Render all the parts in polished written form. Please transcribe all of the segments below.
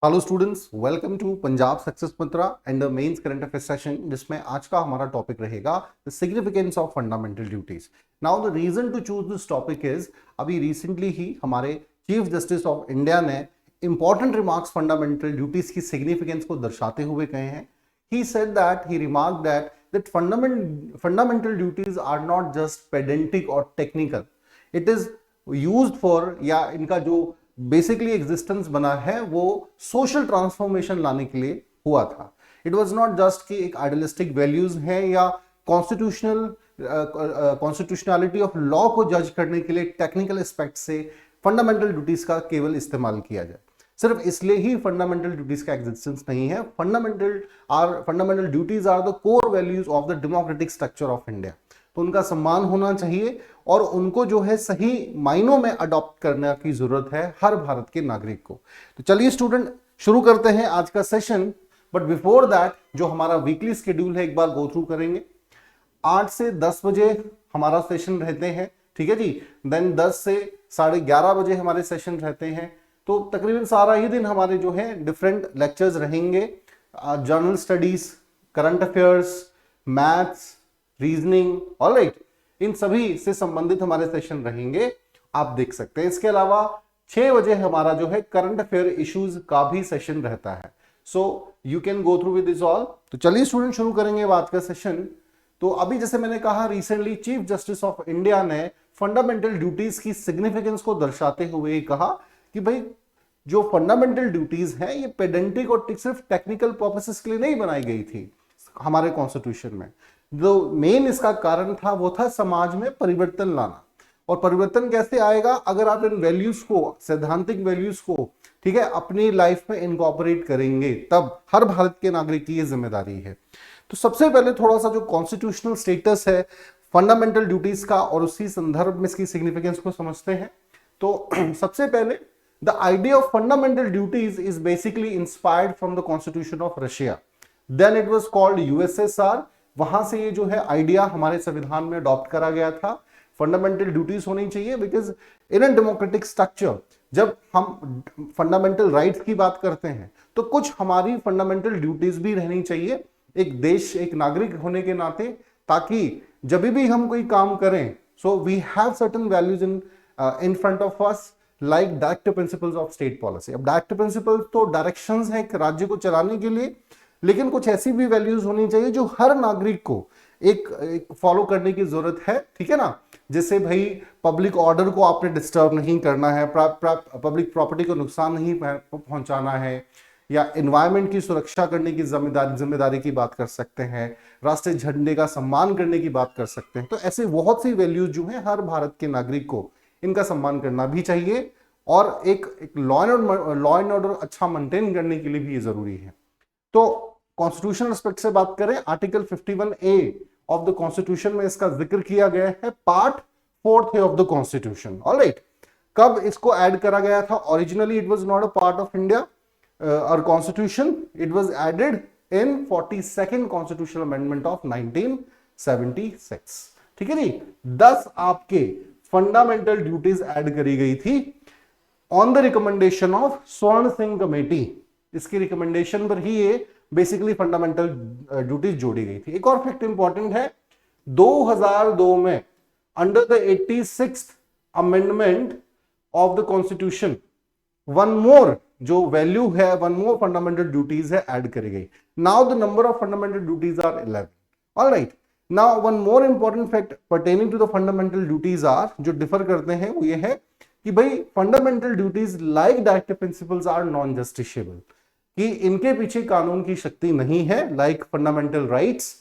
Hello students, welcome to Punjab success mantra and the mains current affair session, जिसमें आज का हमारा टॉपिक रहेगा the significance of fundamental duties. Now the reason to choose this topic is, अभी recently ही हमारे chief justice of India ने important remarks fundamental duties की सिग्निफिकेंस को दर्शाते हुए कहे हैं। He said that, he remark that fundamental duties are not just pedantic और technical, it is used for, या इनका जो बेसिकली एग्जिस्टेंस बना है वो सोशल ट्रांसफॉर्मेशन लाने के लिए हुआ था। इट वाज नॉट जस्ट कि एक आइडियलिस्टिक वैल्यूज हैं या कॉन्स्टिट्यूशनलिटी ऑफ लॉ को जज करने के लिए टेक्निकल एस्पेक्ट से फंडामेंटल ड्यूटीज का केवल इस्तेमाल किया जाए। सिर्फ इसलिए ही फंडामेंटल ड्यूटीज का एग्जिस्टेंस नहीं है। Fundamental duties are the core values of the democratic structure of India. तो उनका सम्मान होना चाहिए और उनको जो है सही मायनों में अडॉप्ट करने की जरूरत है हर भारत के नागरिक को। तो चलिए स्टूडेंट, शुरू करते हैं आज का सेशन। बट बिफोर दैट, जो हमारा वीकली शेड्यूल है एक बार गो थ्रू करेंगे। 8 से 10 बजे हमारा सेशन रहते हैं, ठीक है जी। देन 10 से 11:30 बजे हमारे सेशन रहते हैं। तो तकरीबन सारा ही दिन हमारे जो है डिफरेंट लेक्चर्स रहेंगे। General studies, current affairs, maths, reasoning, alright, इन सभी से संबंधित हमारे सेशन रहेंगे, आप देख सकते हैं। इसके अलावा 6 बजे हमारा जो है करंट अफेयर इश्यूज का भी सेशन रहता है। So you can go through with this all. तो चलिए स्टूडेंट, शुरू करेंगे आज का सेशन। तो अभी जैसे मैंने कहा, recently chief justice of India ने फंडामेंटल ड्यूटीज की सिग्निफिकेंस को दर्शाते हुए कहा कि भाई जो फंडामेंटल ड्यूटीज हैं ये पेडेंटिक और सिर्फ टेक्निकल पर्पसेस के लिए नहीं बनाई गई थी हमारे कॉन्स्टिट्यूशन में। जो मेन इसका कारण था वो था समाज में परिवर्तन लाना। और परिवर्तन कैसे आएगा? अगर आप इन वैल्यूज को, सैद्धांतिक वैल्यूज को, ठीक है, अपनी लाइफ में इनकॉर्पोरेट करेंगे, तब हर भारत के नागरिक की ये जिम्मेदारी है। तो सबसे पहले थोड़ा सा जो कॉन्स्टिट्यूशनल स्टेटस है फंडामेंटल ड्यूटीज का और उसी संदर्भ में इसकी सिग्निफिकेंस को समझते हैं। तो सबसे पहले, the idea of fundamental duties is basically inspired from the constitution of Russia. Then it was called USSR. वहां से ये जो है आइडिया हमारे संविधान में अडॉप्ट करा गया था। फंडामेंटल ड्यूटीज होनी चाहिए because in an democratic structure जब हम फंडामेंटल राइट्स की बात करते हैं तो कुछ हमारी फंडामेंटल ड्यूटीज भी रहनी चाहिए एक देश, एक नागरिक होने के नाते, ताकि जब भी हम कोई काम करें, so we have certain values in front of us, like directive principles of state policy. अब डायरेक्टिव प्रिंसिपल्स तो डायरेक्शंस हैं राज्य को चलाने के लिए, लेकिन कुछ ऐसी भी वैल्यूज होनी चाहिए जो हर नागरिक को एक फॉलो करने की जरूरत है, ठीक है ना। जैसे भाई पब्लिक ऑर्डर को आपने डिस्टर्ब नहीं करना है, पब्लिक प्रॉपर्टी को नुकसान नहीं पहुंचाना है, या एनवायरनमेंट की सुरक्षा करने की जिम्मेदारी की बात कर सकते हैं, राष्ट्रीय झंडे का सम्मान करने की बात कर सकते हैं। तो ऐसे बहुत सी वैल्यूज जो है हर भारत के नागरिक को इनका सम्मान करना भी चाहिए, और एक लॉ एंड ऑर्डर अच्छा मेंटेन करने के लिए भी ये जरूरी है। तो कॉन्स्टिट्यूशनल एस्पेक्ट से बात करें, article 51A of the constitution में इसका जिक्र किया गया है, पार्ट 4 है ऑफ द कॉन्स्टिट्यूशन। ऑलराइट, कब इसको ऐड करा गया था? Originally it was not a part of India our constitution, it was added in 42nd constitutional amendment of 1976, ठीक है जी। 10 आपके फंडामेंटल ड्यूटीज ऐड करी गई थी ऑन द रिकमेंडेशन ऑफ स्वर्ण सिंह कमेटी। इसकी रिकमेंडेशन पर ही ये बेसिकली फंडामेंटल ड्यूटीज जोड़ी गई थी। एक और फैक्ट इंपॉर्टेंट है, 2002 में under the 86th amendment of the constitution one more जो वैल्यू है, वन मोर फंडामेंटल ड्यूटीज है ऐड करी गई। Now the number of fundamental duties are 11। Alright, now one more important fact pertaining to the fundamental duties are, जो differ करते हैं, वो ये है कि भाई fundamental duties like directive principles are non justiciable, कि इनके पीछे कानून की शक्ति नहीं है, लाइक फंडामेंटल राइट्स।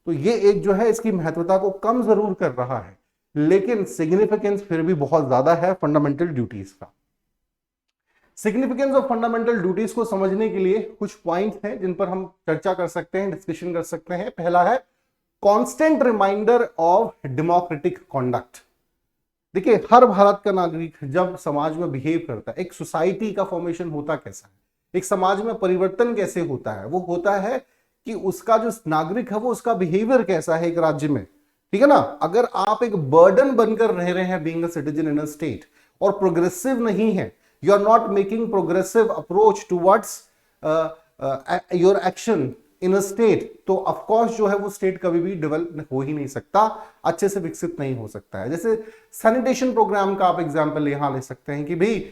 तो ये एक जो है इसकी महत्वता को कम जरूर कर रहा है, लेकिन सिग्निफिकेंस फिर भी बहुत ज्यादा है फंडामेंटल ड्यूटीज का। सिग्निफिकेंस ऑफ फंडामेंटल ड्यूटीज को समझने के लिए कुछ पॉइंट्स हैं जिन पर हम चर्चा कर सकते हैं, डिस्कशन कर सकते हैं। पहला है constant reminder of democratic conduct. देखिए, हर भारत का नागरिक जब समाज में बिहेव करता है, एक सोसाइटी का फॉर्मेशन होता कैसा है, एक समाज में परिवर्तन कैसे होता है, वो होता है कि उसका जो नागरिक है वो उसका बिहेवियर कैसा है एक राज्य में, ठीक है ना। अगर आप एक बर्डन बनकर रह रहे हैं being a citizen in a state और प्रोग्रेसिव नहीं है, you are not making progressive approach towards your action in a state, तो ऑफकोर्स जो है वो स्टेट कभी भी डेवलप हो ही नहीं सकता, अच्छे से विकसित नहीं हो सकता है। जैसे सैनिटेशन प्रोग्राम का आप एग्जाम्पल यहां ले सकते हैं कि भाई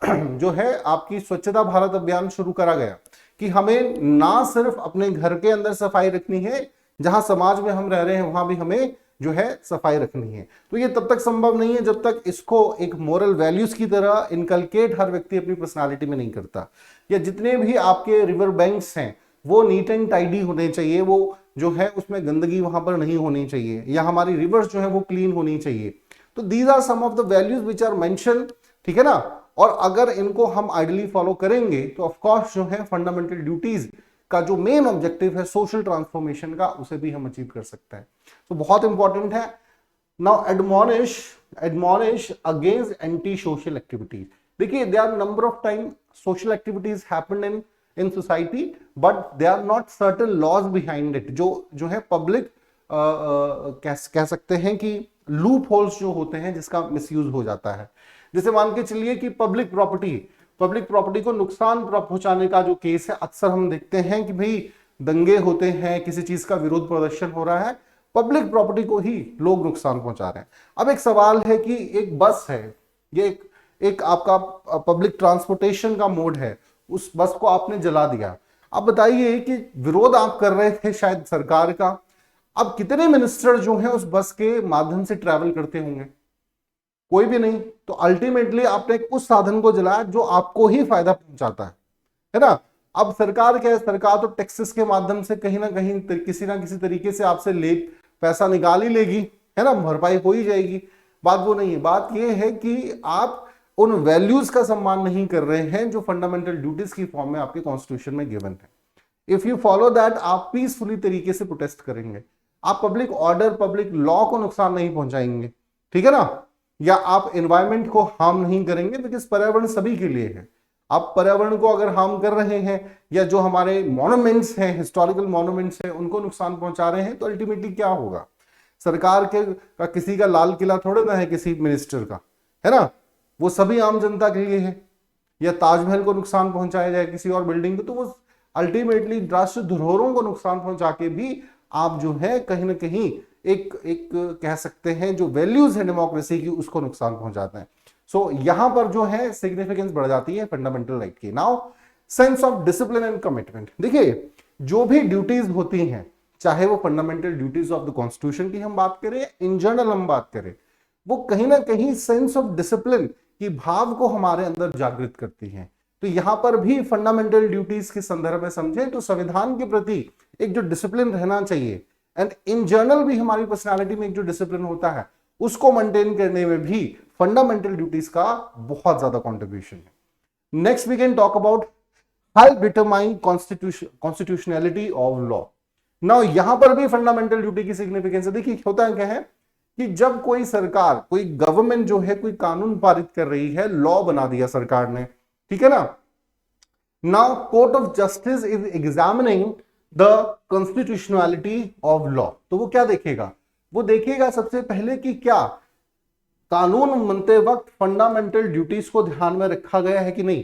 जो है आपकी स्वच्छता भारत अभियान शुरू करा गया कि हमें ना सिर्फ अपने घर के अंदर सफाई रखनी है, जहां समाज में हम रह रहे हैं वहां भी हमें जो है सफाई रखनी है। तो ये तब तक संभव नहीं है जब तक इसको एक मोरल वैल्यूज की तरह इनकलकेट हर व्यक्ति अपनी पर्सनालिटी में नहीं करता। या जितने भी आपके रिवर बैंक्स हैं वो नीट एंड टाइडी होने चाहिए, वो जो है उसमें गंदगी वहां पर नहीं होनी चाहिए, या हमारी रिवर्स जो है वो क्लीन होनी चाहिए। तो these are some of the values which are mention, ठीक है ना। और अगर इनको हम आइडली फॉलो करेंगे तो ऑफकोर्स जो है फंडामेंटल ड्यूटीज का जो मेन ऑब्जेक्टिव है सोशल ट्रांसफॉर्मेशन का, उसे भी हम अचीव कर सकते हैं। तो बहुत इंपॉर्टेंट है। Now admonish against anti social activities. देखिए there are number of time social activities happened in society, but they are not certain laws behind it. जो है पब्लिक कह सकते हैं कि लूप होल्स जो होते हैं जिसका मिसयूज हो जाता है। जैसे मान के चलिए कि पब्लिक प्रॉपर्टी को नुकसान पहुंचाने का जो केस है, अक्सर हम देखते हैं कि भाई दंगे होते हैं, किसी चीज का विरोध प्रदर्शन हो रहा है, पब्लिक प्रॉपर्टी को ही लोग नुकसान पहुंचा रहे हैं। अब एक सवाल है कि एक बस है, ये एक आपका पब्लिक ट्रांसपोर्टेशन का मोड है, उस बस को आपने जला दिया। अब बताइए कि विरोध आप कर रहे थे शायद सरकार का, अब कितने मिनिस्टर जो हैं उस बस के माध्यम से ट्रैवल करते होंगे? कोई भी नहीं। तो अल्टीमेटली आपने उस साधन को जलाया जो आपको ही फायदा पहुंचाता है ना। अब सरकार क्या है, सरकार तो टैक्सेस के माध्यम से कहीं ना कहीं किसी ना किसी तरीके से आपसे ले पैसा निकाल ही लेगी, है ना, भरपाई हो ही जाएगी। बात वो नहीं है, बात ये है कि आप उन वैल्यूज का सम्मान नहीं कर रहे हैं जो फंडामेंटल ड्यूटीज की फॉर्म में आपके कॉन्स्टिट्यूशन में गिवन है। इफ यू फॉलो दैट, आप पीसफुली तरीके से प्रोटेस्ट करेंगे, आप पब्लिक ऑर्डर पब्लिक लॉ को नुकसान नहीं पहुंचाएंगे, ठीक है ना, या आप एनवायरमेंट को हार्म नहीं करेंगे, बिकॉज पर्यावरण सभी के लिए है। आप पर्यावरण को अगर हार्म कर रहे हैं या जो हमारे मॉन्यूमेंट्स हैं, हिस्टोरिकल मॉन्यूमेंट्स हैं, उनको नुकसान पहुंचा रहे हैं, तो अल्टीमेटली क्या होगा? सरकार का किसी का लाल किला थोड़े ना है किसी मिनिस्टर का, है ना, वो सभी आम जनता के लिए है। या ताजमहल को नुकसान पहुंचाया जाए किसी और बिल्डिंग को, तो वो अल्टीमेटली राष्ट्रीय धरोहरों को नुकसान पहुंचा के भी आप जो है कहीं ना कहीं एक कह सकते हैं जो वैल्यूज है डेमोक्रेसी की, उसको नुकसान पहुंचाते हैं। सो यहां पर जो है सिग्निफिकेंस बढ़ जाती है फंडामेंटल राइट की। Now sense of discipline and commitment. देखिए जो भी ड्यूटीज होती हैं, चाहे वो fundamental duties of the constitution की हम बात करें, इन जनरल हम बात करें, वो कहीं ना कहीं सेंस ऑफ डिसिप्लिन की भाव को हमारे अंदर जागृत करती हैं। तो यहां पर भी फंडामेंटल ड्यूटीज के संदर्भ में समझें तो संविधान के प्रति एक जो डिसिप्लिन रहना चाहिए, एंड इन जनरल भी हमारी पर्सनालिटी में एक जो डिसिप्लिन होता है, उसको मेंटेन करने में भी फंडामेंटल ड्यूटीज का बहुत ज्यादा कंट्रीब्यूशन है। Next we can talk about help determine constitutionality of law. Now यहां पर भी फंडामेंटल ड्यूटी की सिग्निफिकेंस है। देखिए होता है क्या है कि जब कोई सरकार, कोई गवर्नमेंट जो है कोई कानून पारित कर रही है, लॉ बना दिया सरकार ने, ठीक है ना, now court of justice is examining the constitutionality of law. तो वो क्या देखेगा? वो देखेगा सबसे पहले कि क्या कानून बनते वक्त फंडामेंटल ड्यूटीज को ध्यान में रखा गया है कि नहीं,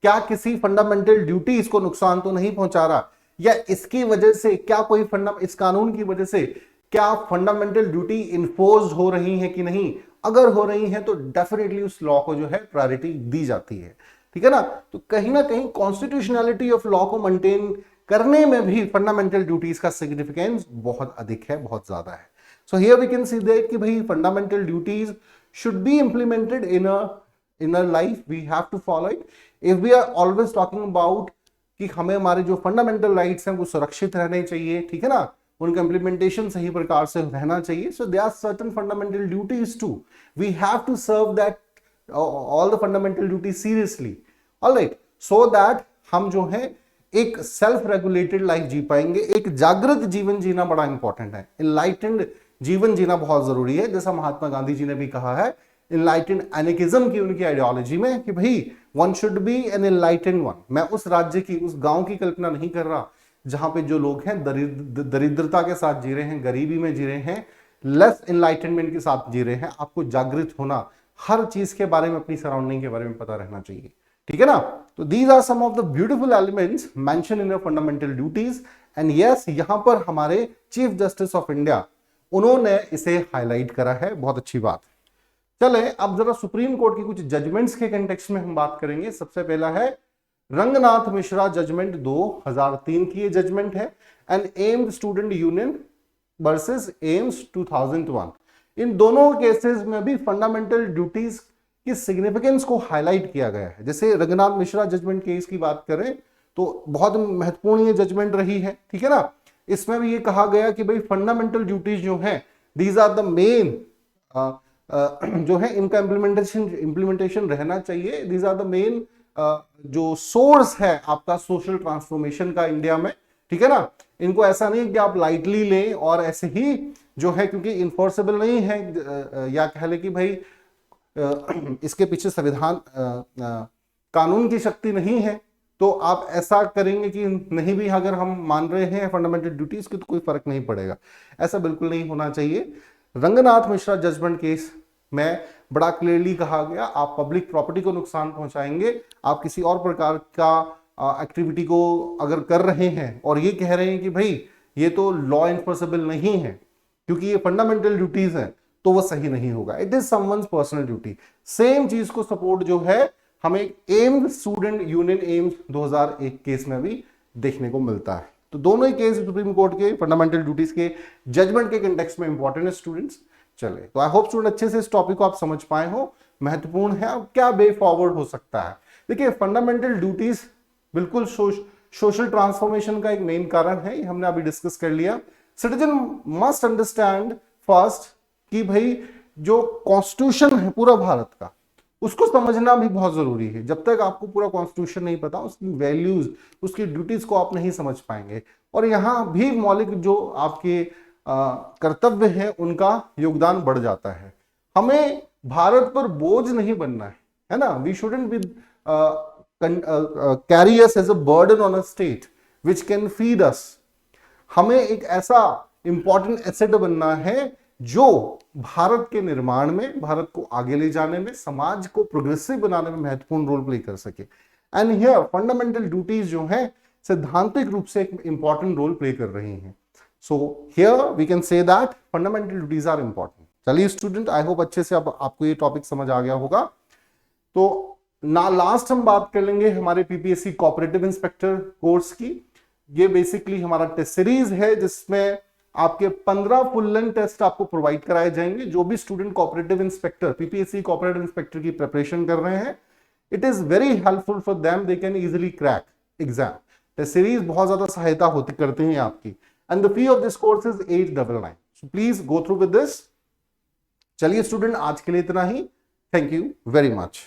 क्या किसी फंडामेंटल ड्यूटीज को नुकसान तो नहीं पहुंचा रहा, या इसकी वजह से क्या कोई इस कानून की वजह से क्या फंडामेंटल ड्यूटी इन्फोर्स हो रही है कि नहीं। अगर हो रही है तो डेफिनेटली उस लॉ को जो है प्रायोरिटी दी जाती है, ठीक है ना। तो कहीं ना कहीं कॉन्स्टिट्यूशनैलिटी ऑफ लॉ को मेंटेन करने में भी फंडामेंटल ड्यूटीज का सिग्निफिकेंस बहुत अधिक है, बहुत ज्यादा है। So here we can see that कि भाई fundamental duties should be implemented in a life, we have to follow it. If we are always talking about कि हमें हमारे जो फंडामेंटल राइट्स हैं वो सुरक्षित रहने चाहिए, ठीक है ना, उनका इंप्लीमेंटेशन सही प्रकार से रहना चाहिए। So there are certain fundamental duties too, we have to serve that all the fundamental duties seriously, alright, so that हम जो है एक सेल्फ रेगुलेटेड लाइफ जी पाएंगे। एक जागृत जीवन जीना बड़ा इंपॉर्टेंट है, इनलाइटेंड जीवन जीना बहुत जरूरी है। जैसा महात्मा गांधी जी ने भी कहा है इनलाइटेंड एनेकिज्म की उनकी आइडियोलॉजी में कि भाई one should be an enlightened one. मैं उस राज्य की, उस गांव की कल्पना नहीं कर रहा जहां पे जो लोग हैं दरिद्रता के साथ जी रहे हैं, गरीबी में जी रहे हैं, लेस इनलाइटनमेंट के साथ जी रहे हैं। आपको जागृत होना, हर चीज के बारे में, अपनी सराउंडिंग के बारे में पता रहना चाहिए, ठीक है ना। तो these are some of the beautiful elements mention in fundamental duties and yes, यहां पर हमारे चीफ जस्टिस ऑफ इंडिया उन्होंने इसे हाईलाइट करा है, बहुत अच्छी बात। चले अब जरा सुप्रीम कोर्ट की कुछ जजमेंट्स के कंटेक्स्ट में हम बात करेंगे। सबसे पहला है रंगनाथ मिश्रा जजमेंट 2003 की ये जजमेंट है, and AIIMS student union versus AIIMS 2001। इन दोनों केसेस में भी फंडामेंटल ड्यूटीज की सिग्निफिकेंस को हाईलाइट किया गया है। जैसे रंगनाथ मिश्रा जजमेंट केस की बात करें तो बहुत महत्वपूर्ण ये जजमेंट रही है, ठीक है ना। इसमें भी ये कहा गया कि भाई फंडामेंटल ड्यूटीज जो हैं दीज आर द मेन जो है इनका इंप्लीमेंटेशन रहना चाहिए। दीज आर द मेन जो सोर्स है आपका सोशल ट्रांसफॉर्मेशन का इंडिया में, ठीक है ना। इनको ऐसा नहीं कि आप लाइटली लें और ऐसे ही जो है क्योंकि इन्फोर्सेबल नहीं है या कह ले कि भाई इसके पीछे संविधान कानून की शक्ति नहीं है, तो आप ऐसा करेंगे कि नहीं भी अगर हम मान रहे हैं फंडामेंटल ड्यूटीज की तो कोई फर्क नहीं पड़ेगा। ऐसा बिल्कुल नहीं होना चाहिए। रंगनाथ मिश्रा जजमेंट केस में बड़ा क्लियरली कहा गया आप पब्लिक प्रॉपर्टी को नुकसान पहुंचाएंगे, आप किसी और प्रकार का एक्टिविटी को अगर कर रहे हैं और ये कह रहे हैं कि भाई ये तो लॉ इन्फोर्सेबल नहीं है क्योंकि ये फंडामेंटल ड्यूटीज है, तो वो सही नहीं होगा। It is someone's personal duty. Same चीज को सपोर्ट जो है हमें AIIMS student union AIIMS 2001 case में भी देखने को मिलता है। तो दोनों ही केस सुप्रीम कोर्ट के फंडामेंटल ड्यूटीज के जजमेंट के कंटेक्स्ट में इंपॉर्टेंट है स्टूडेंट्स। चले तो आई होप स्टूडेंट अच्छे से इस टॉपिक को आप समझ पाए हो, महत्वपूर्ण है। अब क्या वे फॉरवर्ड हो सकता है, देखिए फंडामेंटल ड्यूटीज बिल्कुल सोशल ट्रांसफॉर्मेशन का एक मेन कारण है, ये हमने अभी डिस्कस कर लिया। सिटीजन मस्ट अंडरस्टैंड फर्स्ट कि भाई जो कॉन्स्टिट्यूशन है पूरा भारत का उसको समझना भी बहुत जरूरी है। जब तक आपको पूरा कॉन्स्टिट्यूशन नहीं पता, उसकी वैल्यूज उसकी ड्यूटीज को आप नहीं समझ पाएंगे। और यहाँ भी मौलिक जो आपके कर्तव्य है उनका योगदान बढ़ जाता है। हमें भारत पर बोझ नहीं बनना है ना। We shouldn't be carry us as a burden on a state which can feed us. हमें एक ऐसा इंपॉर्टेंट एसेट बनना है जो भारत के निर्माण में, भारत को आगे ले जाने में, समाज को प्रोग्रेसिव बनाने में महत्वपूर्ण रोल प्ले कर सके। एंड हियर फंडामेंटल ड्यूटीज जो है सैद्धांतिक रूप से एक इंपॉर्टेंट रोल प्ले कर रही हैं। So here we can say that fundamental duties are important. चलिए स्टूडेंट, आई होप अच्छे से आपको ये टॉपिक समझ आ गया होगा। तो ना लास्ट हम बात कर लेंगे हमारे पीपीएससी कोऑपरेटिव इंस्पेक्टर कोर्स की। ये बेसिकली हमारा टेस्ट सीरीज है जिसमें आपके 15 फुल लेंथ टेस्ट आपको प्रोवाइड कराए जाएंगे। जो भी student cooperative inspector PPSC cooperative inspector की प्रिपरेशन कर रहे हैं, it is very helpful for them, they can easily crack exam. Test series बहुत ज्यादा सहायता होती करते हैं आपकी। And the fee of this course is 899, so please go through with this. चलिए स्टूडेंट, आज के लिए इतना ही। Thank you very much.